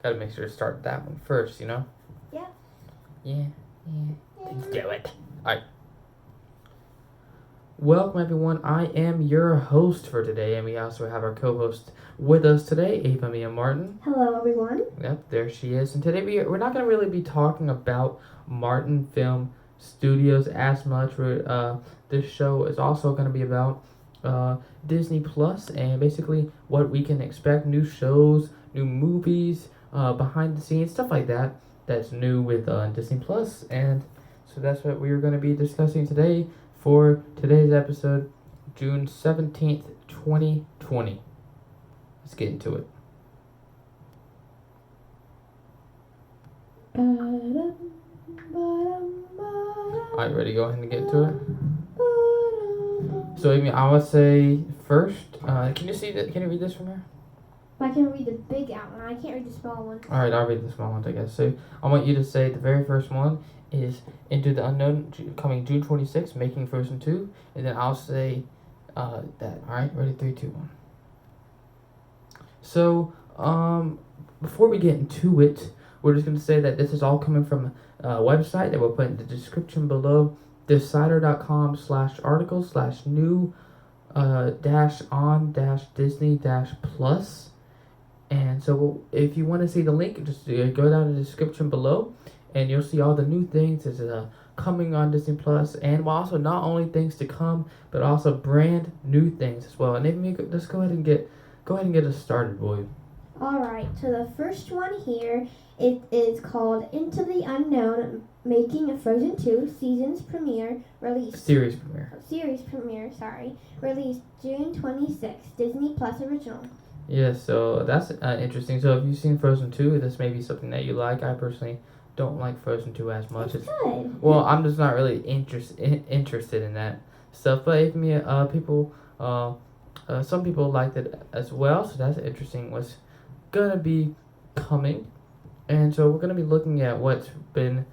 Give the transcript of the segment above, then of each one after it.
Gotta make sure to start that one first, you know? Yeah. Yeah. Let's do it. Alright. Welcome, everyone. I am your host for today, and we also have our co-host with us today, Ava Mia Martin. Hello, everyone. Yep, there she is. And today we're not going to really be talking about Martin Film Studios as much. This show is also going to be about Disney Plus and basically what we can expect, new shows, new movies, behind the scenes, stuff like that. That's new with Disney Plus, and so that's what we are going to be discussing today for today's episode, June 17th, 2020. Let's get into it. Alright, ready to go ahead and get into it? So, Amy, I would say first, can you see that? Can you read this from here? I can read the big outline. I can't read the small one. Alright, I'll read the small ones, I guess. So, I want you to say the very first one is Into the Unknown, coming June 26th, making Frozen 2. And then I'll say that. Alright, ready? 3, 2, 1. So, before we get into it, we're just going to say that this is all coming from a website that we'll put in the description below, decider.com/articles/new-on-disney-plus. And so if you want to see the link, just go down to the description below, and you'll see all the new things that's coming on Disney Plus, and also not only things to come, but also brand new things as well. And let's go ahead and get us started, boy. All right. So the first one here, it is called Into the Unknown, making a Frozen 2 series premiere. Released June 26th. Disney Plus original. Yeah, so that's interesting. So if you've seen Frozen 2, this may be something that you like. I personally don't like Frozen 2 as much. It's good. Well, I'm just not really interested in that stuff. But if some people liked it as well, so that's interesting. What's gonna be coming, and so we're gonna be looking at what's been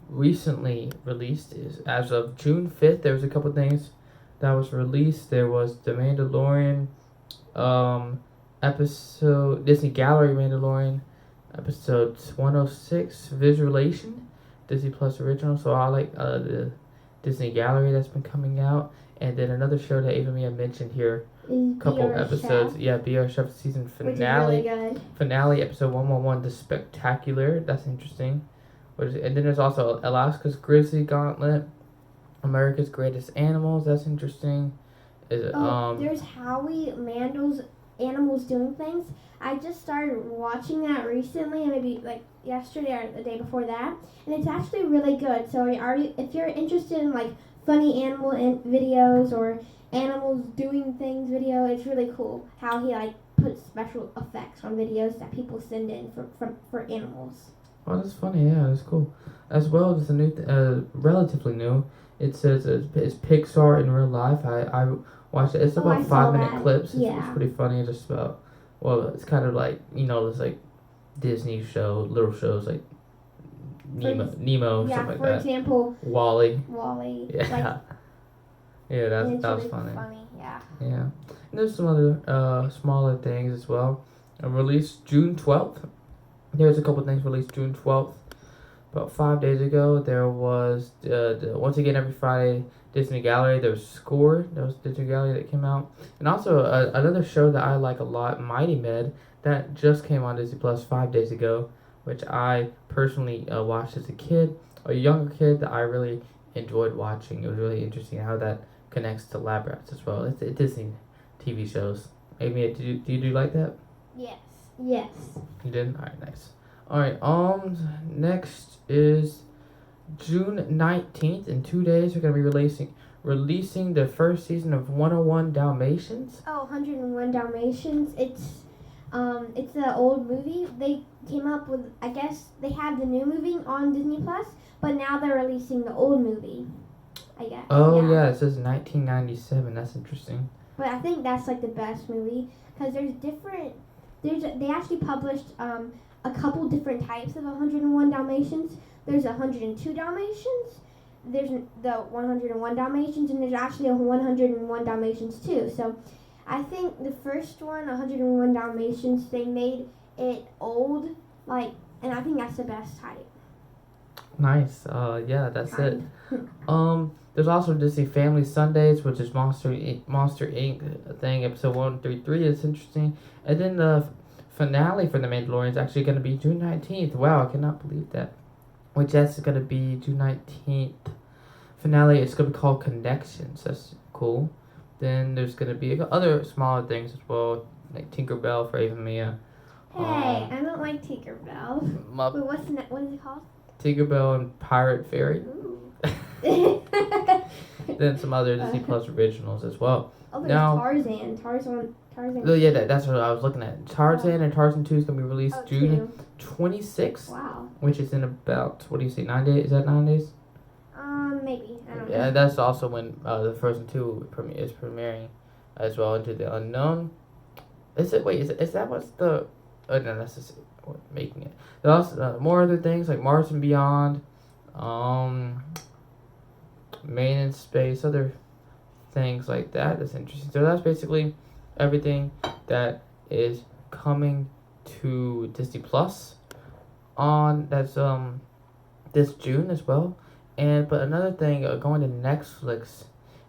recently released. Is as of June 5th, there was a couple things that was released. There was the Mandalorian episode, Disney Gallery Mandalorian episode 106, Visualization, Disney Plus original. So I like the Disney Gallery that's been coming out, and then another show that Ava Mia mentioned here, couple episodes. Chef. Yeah, Be Our Chef season finale. Which is really good. Finale episode 111, The Spectacular. That's interesting. And then there's also Alaska's Grizzly Gauntlet, America's Greatest Animals. That's interesting. There's Howie Mandel's Animals Doing Things. I just started watching that recently, maybe like yesterday or the day before that, and it's actually really good. So if you're interested in like funny animal videos or animals doing things video, it's really cool how he like puts special effects on videos that people send in for animals. Oh, that's funny. Yeah, that's cool. As well as the new, relatively new. It says it's Pixar in real life. I watched it. It's about 5-minute clips. It's pretty funny. Just about, well, it's kind of like, there's like Disney little shows like Nemo, stuff like that. For example, Wall-E. Yeah. Yeah, that was really funny. Yeah. Yeah. And there's some other smaller things as well. Released June 12th. There's a couple things released June 12th. About 5 days ago, there was, once again, every Friday, Disney Gallery. There was Score. There was Disney Gallery that came out. And also another show that I like a lot, Mighty Med, that just came on Disney Plus 5 days ago, which I personally watched as a kid, a younger kid, that I really enjoyed watching. It was really interesting how that connects to Lab Rats as well. It's Disney TV shows. Amy, do you like that? Yes. You did? Alright, nice. Alright, next is June 19th. In 2 days, we're going to be releasing the first season of 101 Dalmatians. 101 Dalmatians. It's an old movie. They came up with, I guess, they have the new movie on Disney Plus, but now they're releasing the old movie, I guess. Oh, yeah, it says 1997. That's interesting. But I think that's like the best movie, because they actually published a couple different types of 101 Dalmatians. There's 102 Dalmatians, there's the 101 Dalmatians, and there's actually a 101 Dalmatians too. So I think the first one, 101 Dalmatians, they made it old, like, and I think that's the best type. Nice. Yeah, that's it. There's also Disney Family Sundays, which is Monster Inc. thing, episode 133. It's interesting. And then the finale for The Mandalorian is actually going to be June 19th. Wow, I cannot believe that. Which that's going to be June 19th. Finale, it's going to be called Connections. That's cool. Then there's going to be other smaller things as well, like Tinkerbell for Ava Mia. Hey, I don't like Tinkerbell. Wait, what is it called? Tinkerbell and Pirate Fairy. Ooh. Then some other Disney Plus originals as well. Oh, there's Tarzan. Oh, yeah, that's what I was looking at. Tarzan and Tarzan 2 is going to be released June 26th. Wow. Which is in about, what do you say, 9 days? Is that 9 days? Maybe. I don't know. Yeah, that's also when the Frozen 2 is premiering as well, Into the Unknown. Is that what's the... Oh, no, that's just making it. There's also more other things like Mars and Beyond, Main in Space, other things like that. That's interesting. So that's basically everything that is coming to Disney Plus on this June as well. But another thing, going to Netflix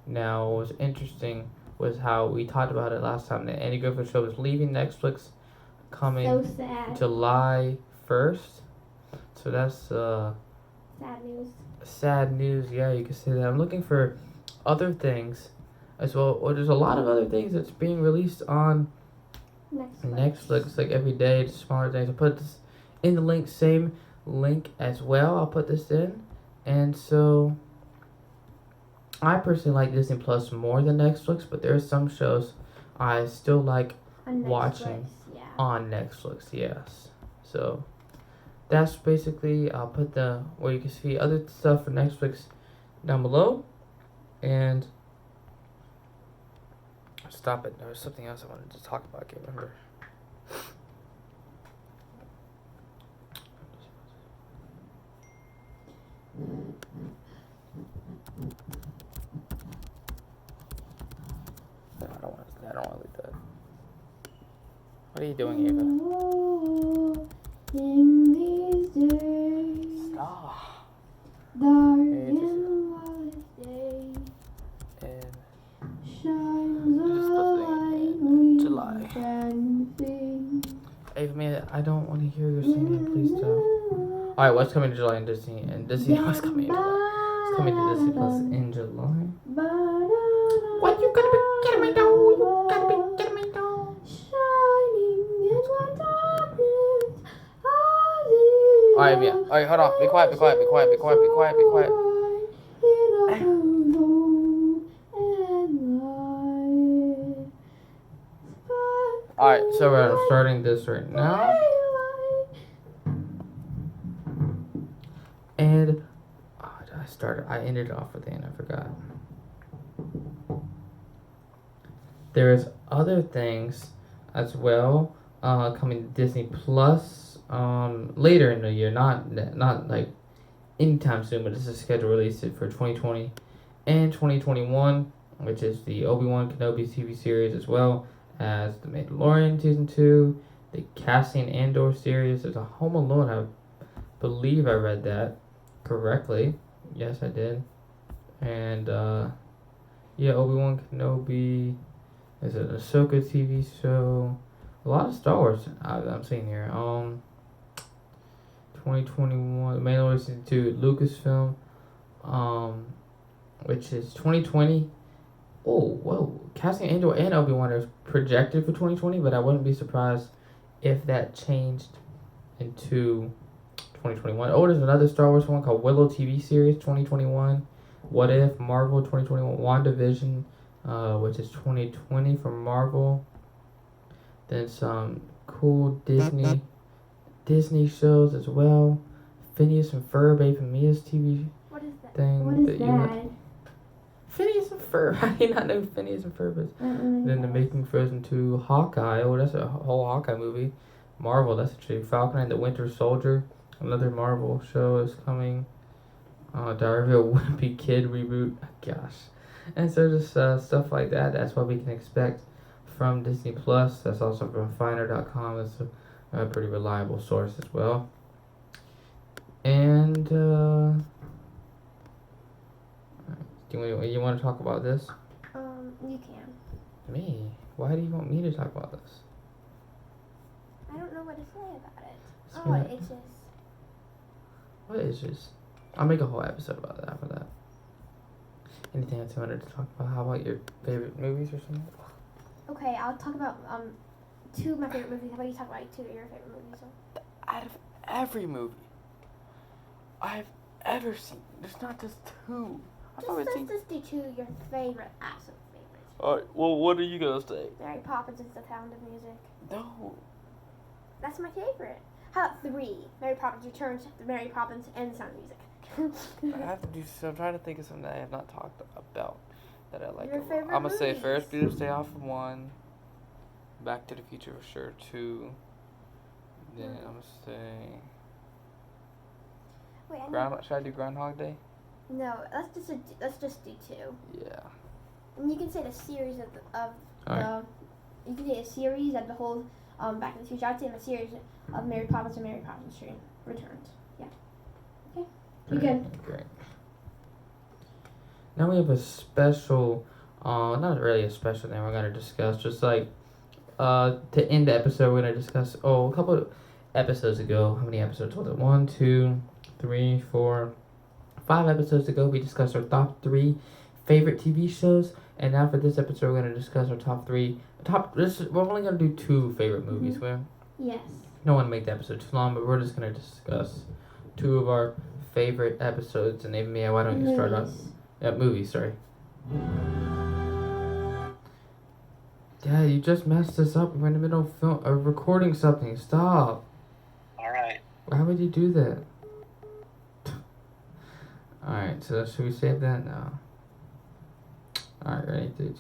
now was interesting was how we talked about it last time. The Andy Griffith Show is leaving Netflix, coming so sad. July 1st. So that's Sad news. Sad news. Yeah, you can say that. I'm looking for other things as well. Or there's a lot of other things that's being released on Netflix like every day. Just smaller things. I'll put this in the same link as well. I'll put this in. And so I personally like Disney Plus more than Netflix, but there are some shows I still like watching on Netflix. Yes. So that's basically, I'll put where you can see other stuff for Netflix down below. And stop it. There was something else I wanted to talk about. I can't remember. No, I don't want to leave that. What are you doing, Ava? In these days, Stop. dark and white day, And shines a just light in we July. can see. Ava, man, I don't want to hear your singing. Please don't. Alright, what's coming to July in Disney? And Disney, what's coming in July? It's coming to Disney Plus in July. What you gonna be getting me down? You gotta be getting me down. Shining in the darkness. Alright, Mia. Alright, hold on. Be quiet. Alright, so I'm starting this right now. And I ended it off with the end, I forgot. There's other things as well coming to Disney Plus later in the year, not like anytime soon, but this is scheduled to release it for 2020 and 2021, which is the Obi-Wan Kenobi TV series as well as the Mandalorian Season 2, the Cassian Andor series. There's a Home Alone, I believe I read that correctly. Yes, I did. And yeah, Obi-Wan Kenobi. There's an Ahsoka TV show. A lot of Star Wars I'm seeing here. 2021, Mandalorian Season 2, Lucasfilm, which is 2020. Oh, whoa. Cassian Andor and Obi-Wan are projected for 2020, but I wouldn't be surprised if that changed into 2021. Oh, there's another Star Wars one called Willow TV series, 2021. What If, Marvel, 2021. WandaVision, which is 2020 from Marvel. Then some cool Disney shows as well. Phineas and Ferb, Ava Mia's TV thing. What is that? Phineas and Ferb. How do you not know who Phineas and Ferb is? Then the Making Frozen 2, Hawkeye. Oh, that's a whole Hawkeye movie. Marvel, that's actually Falcon and the Winter Soldier. Another Marvel show is coming. Diary of a Wimpy Kid reboot. Gosh. And so just stuff like that. That's what we can expect from Disney Plus. That's also from Finder.com. That's a pretty reliable source as well. And do you want to talk about this? You can. Me? Why do you want me to talk about this? I don't know what to say about it. Say Oh, that. it itches. What is this? I'll make a whole episode about that after that. Anything else you wanted to talk about? How about your favorite movies or something? Okay, I'll talk about two of my favorite movies. How about you talk about two of your favorite movies? Out of every movie I've ever seen, there's not just two. Let's just do two of your favorite, absolute favorites. Alright, well, what are you gonna say? Mary Poppins is the Sound of Music. No. That's my favorite. How about three? Mary Poppins Returns, Mary Poppins, and Sound of Music. I have to do so. I'm trying to think of something that I have not talked about that I like. Your favorite I'm gonna say movies. Ferris Bueller's Day Off 1, Back to the Future for sure 2. Then I'm gonna say Wait, should I do Groundhog Day? No, let's just do two. Yeah. And you can say the series of Alright. you can say a series of the whole Back to the Future. I'd say a series of Mary Poppins and Mary Poppins Returns. Yeah. Okay. You good? Great. Now we have a special, not really a special thing we're going to discuss, just like, to end the episode, we're going to discuss, a couple of episodes ago, how many episodes was it? 1, 2, 3, 4, 5 episodes ago, we discussed our top 3 favorite TV shows, and now for this episode, we're going to discuss our top 3, we're only going to do 2 favorite movies, Yes. don't want to make the episode too long, but we're just going to discuss 2 of our favorite episodes, and maybe Mia, why don't you start off? Movies, sorry. Dad, you just messed us up. We're in the middle of recording something. Stop. Alright. Why would you do that? Alright, so should we save that now? Alright, ready, 3, 2.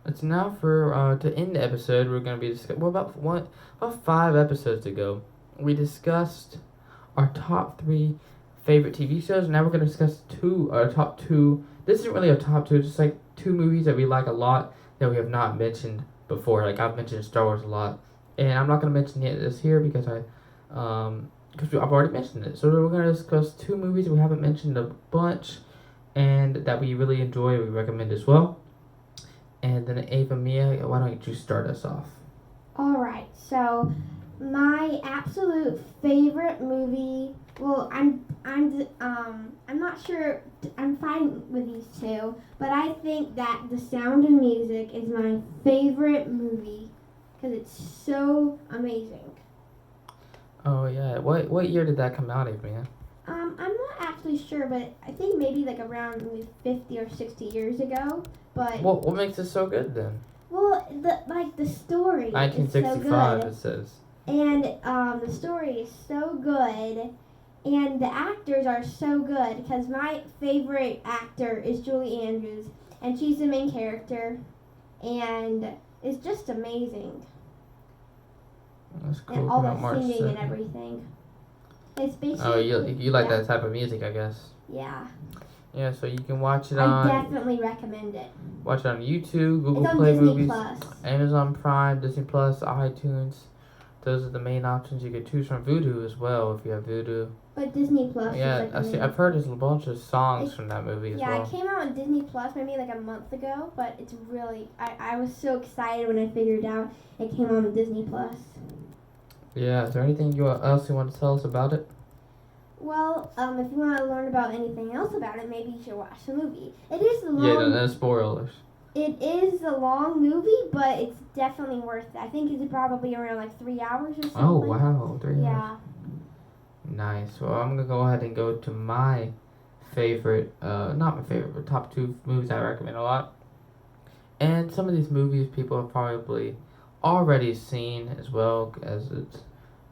It's now for, to end the episode, we're going to be discussing, about 5 episodes ago, we discussed our top 3 favorite TV shows. Now we're going to discuss our top 2. This isn't really a top 2, just like 2 movies that we like a lot that we have not mentioned before. Like I've mentioned Star Wars a lot, and I'm not going to mention this here because I've already mentioned it. So we're going to discuss 2 movies we haven't mentioned a bunch and that we really enjoy, we recommend as well. And then Ava, Mia, why don't you start us off? Alright, so my absolute favorite movie, well, I'm not sure, I'm fine with these 2, but I think that The Sound of Music is my favorite movie because it's so amazing. Oh yeah, what year did that come out, Ava, Mia? I'm not actually sure, but I think maybe like around maybe 50 or 60 years ago. But What makes it so good then? well, the story is so 1965 good, it says. and the story is so good, and the actors are so good because my favorite actor is Julie Andrews, and she's the main character, and it's just amazing. That's cool. And all Come out the March singing and 2nd. everything. It's basically. Oh, you like yeah. that type of music, I guess. Yeah. Yeah, so you can watch it I on definitely recommend it. YouTube, Google It's on Play Disney Movies, Plus. Amazon Prime, Disney Plus, iTunes. Those are the main options you can choose from. Vudu as well, if you have Vudu. But Disney Plus Yeah, is like the main. I've heard there's a bunch of songs from that movie as Yeah, well. it came out on Disney Plus maybe like a month ago, but it's really I was so excited when I figured out it came on Disney Plus. Yeah, is there anything else you want to tell us about it? Well, if you want to learn about anything else about it, maybe you should watch the movie. It is a long. Yeah, no spoilers. It is a long movie, but it's definitely worth it. I think it's probably around like 3 hours or something. Oh wow, 3 hours. Yeah. Nice. Well, I'm gonna go ahead and go to my favorite, not my favorite, but top 2 movies I recommend a lot. And some of these movies people have probably already seen as well, as it's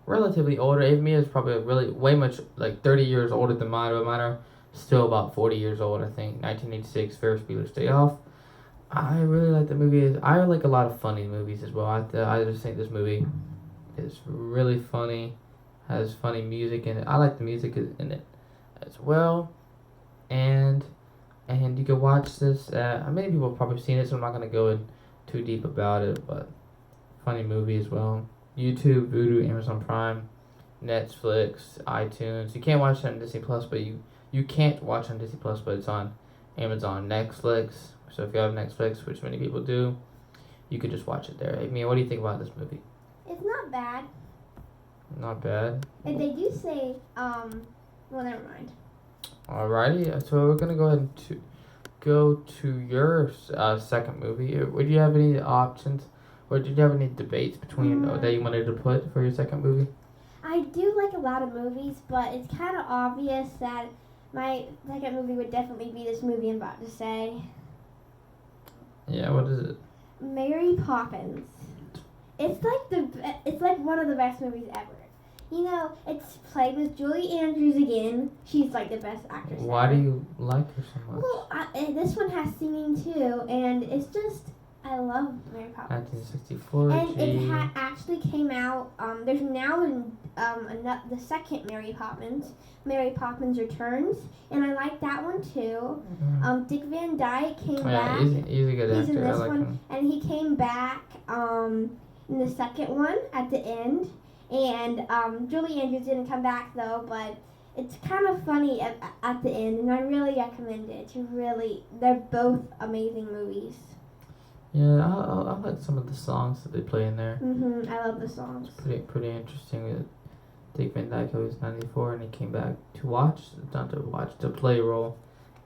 relatively older. Ava Mia is probably really way much like 30 years older than mine, but mine are still about 40 years old. I think 1986, Ferris Bueller's Day Off. I really like the movie. I like a lot of funny movies as well. I just think this movie is really funny. Has funny music in it. I like the music in it as well. And you can watch this. Many people have probably seen it, so I'm not gonna go in too deep about it. But funny movie as well. YouTube, Vudu, Amazon Prime, Netflix, iTunes. You can't watch it on Disney Plus, but you can't watch on Disney Plus, but it's on Amazon, Netflix. So if you have Netflix, which many people do, you could just watch it there. I mean, what do you think about this movie? It's not bad. Not bad. And they do say, well, never mind. Alrighty, so we're gonna go ahead and go to your second movie. Would you have any options, or did you have any debates between that you wanted to put for your second movie? I do like a lot of movies, but it's kind of obvious that my second movie would definitely be this movie I'm about to say. Yeah, what is it? Mary Poppins. It's like one of the best movies ever. You know, it's played with Julie Andrews again. She's like the best actress. Why do you like her so much? Well, and this one has singing too, and it's just I love Mary Poppins. 1964. And it actually came out. There's now the second Mary Poppins. Mary Poppins Returns, and I like that one too. Dick Van Dyke came back. He's a good actor. He's in this I like one, him. and he came back in the second one at the end. And Julie Andrews didn't come back though, but it's kind of funny at the end, and I really recommend it. They're both amazing movies. Yeah, I like some of the songs that they play in there. I love the songs. It's pretty interesting. Dick Van Dyke, who was 94, and he came back to play a role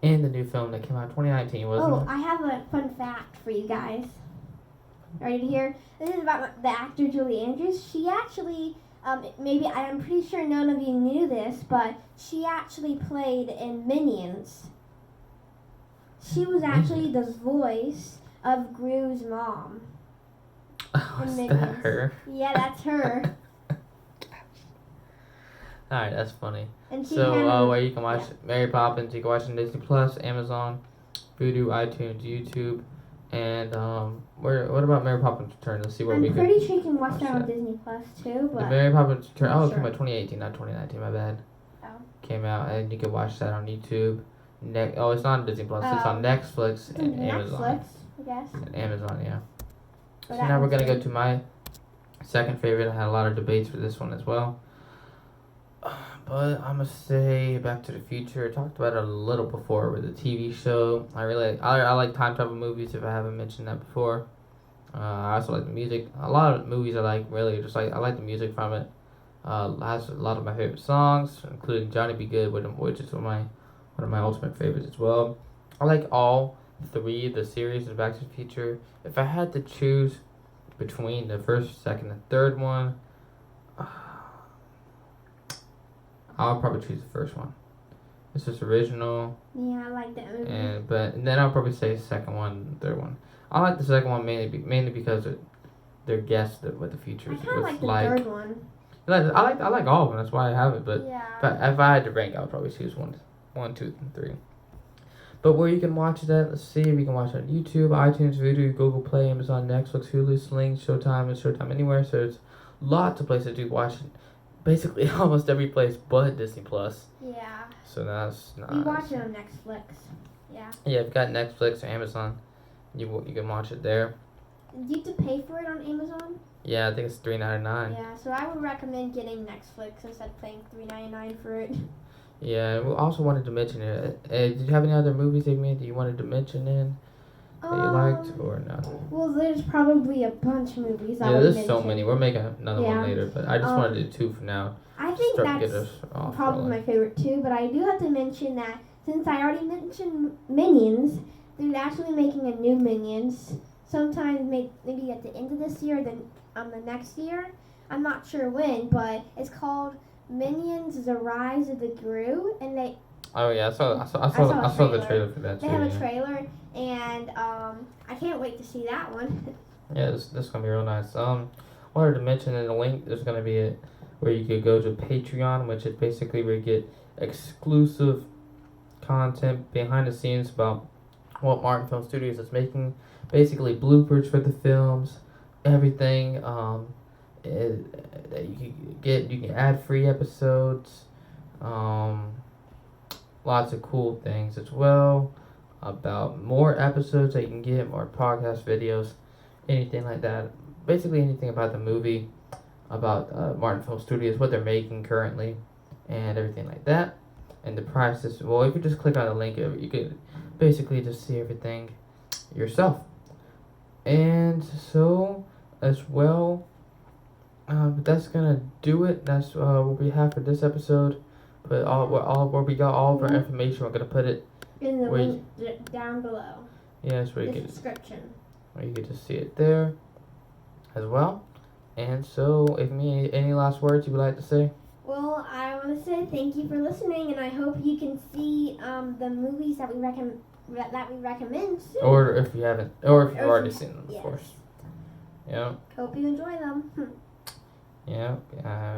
in the new film that came out in 2019, wasn't it? Oh, I have a fun fact for you guys. Ready to hear? This is about the actor Julie Andrews. She actually, I'm pretty sure none of you knew this, but she actually played in Minions. She was actually the voice of Gru's mom. Oh, is that her? Yeah, that's her. Alright, that's funny. And So, where you can watch Mary Poppins, you can watch it on Disney Plus, Amazon, Vudu, iTunes, YouTube, and what about Mary Poppins Return? Let's see where we can. I'm pretty sure you can watch that on Disney Plus too. But the Mary Poppins Return. Oh, it came sure. out 2018, not 2019. My bad. Oh. Came out, and you can watch that on YouTube. It's not on Disney Plus. It's on Netflix and Amazon. Netflix, I guess. And Amazon, yeah. But So now we're gonna go to my second favorite. I had a lot of debates for this one as well. But I'm gonna say Back to the Future. I talked about it a little before with the TV show. I like time travel movies. If I haven't mentioned that before, I also like the music. A lot of movies I like really just like I like the music from it. Has a lot of my favorite songs, including Johnny Be Good, which is one of my ultimate favorites as well. I like all three of the series of Back to the Future. If I had to choose between the first, second, and third one, I'll probably choose the first one. It's just original. Yeah, I like that movie. And then I'll probably say second one, third one. I like the second one mainly because they're guessed what the future I is. kind of like the third one. I like all of them. That's why I have it. But yeah. if I had to rank, I would probably choose one, 2, and 3. But where you can watch that, let's see. We can watch it on YouTube, iTunes, Vudu, Google Play, Amazon, Netflix, Hulu, Sling, Showtime, and Showtime Anywhere. So there's lots of places to watch it. Basically, almost every place but Disney Plus. Yeah. So that's nice. We watch it on Netflix. Yeah. Yeah, if you've got Netflix or Amazon, you can watch it there. Do you have to pay for it on Amazon? Yeah, I think it's $3.99. Yeah, so I would recommend getting Netflix instead of paying $3.99 for it. Yeah, we also wanted to mention it. Did you have any other movies that you wanted to mention that you liked or no? Well, there's probably a bunch of movies. Yeah, there's so many. We're making another one later, but I just wanted to do 2 for now. I think that's probably my favorite too, but I do have to mention that since I already mentioned Minions, they're actually making a new Minions. Sometime maybe at the end of this year, then the next year. I'm not sure when, but it's called Minions: The Rise of the Gru, and they. Oh yeah, I saw the trailer for that. They have a trailer, and I can't wait to see that one. Yeah, this is gonna be real nice. Wanted to mention in the link there's gonna be where you could go to Patreon, which is basically where you get exclusive content behind the scenes about what Martin Film Studios is making. Basically bloopers for the films, everything. That you can add free episodes. Lots of cool things as well about more episodes that you can get, more podcast videos, anything like that. Basically anything about the movie. about Martin Film Studios, what they're making currently, and everything like that, and the prices. Well, if you just click on the link, you could basically just see everything yourself. And so, as well, but that's gonna do it. That's what we have for this episode. But where we got all of our information, we're gonna put it in the link down below. Yes, where you The can description. where you can just see it there, as well. And so, if any last words you would like to say? Well, I want to say thank you for listening, and I hope you can see the movies that we recommend soon. Or if you haven't, or if you've already seen them, yes. of course. Yeah. Hope you enjoy them. Yeah,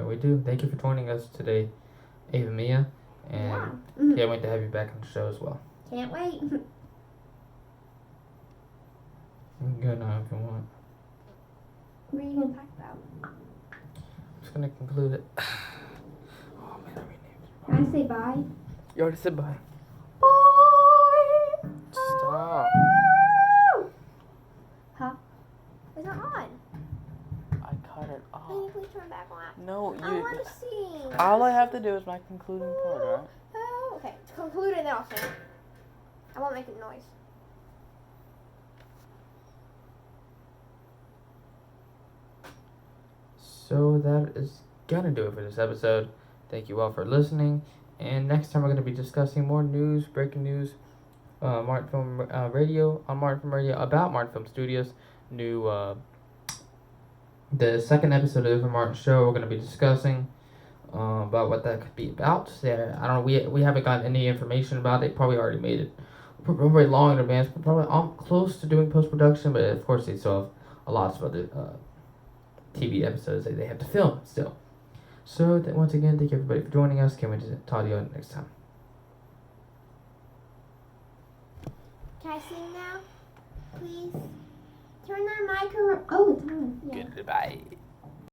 we do. Thank you for joining us today, Ava Mia, and can't wait to have you back on the show as well. Can't wait. You can go now if you want. What are you going to talk about? I'm just gonna conclude it. Oh man, I renamed it. Can I say bye? You already said bye. Bye. Stop. Huh? It's not on. I cut it off. Can you please turn it back on? No, I want to sing. All I have to do is my concluding part, alright? Oh, okay. To conclude it, then I'll sing. I won't make a noise. So that is gonna do it for this episode. Thank you all for listening. And next time we're gonna be discussing more news, breaking news, Martin Film Radio on Martin Film Radio about Martin Film Studios. New the second episode of the Martin Show. We're gonna be discussing about what that could be about. Yeah, I don't know. We haven't gotten any information about it. Probably already made it probably long in advance. But probably close to doing post production. But of course they still have a lot of other TV episodes that they have to film still. So once again, thank you everybody for joining us. Can't wait to talk to you next time. Can I sing now? Please? Turn that mic around. Oh, it's on. Yeah. Goodbye.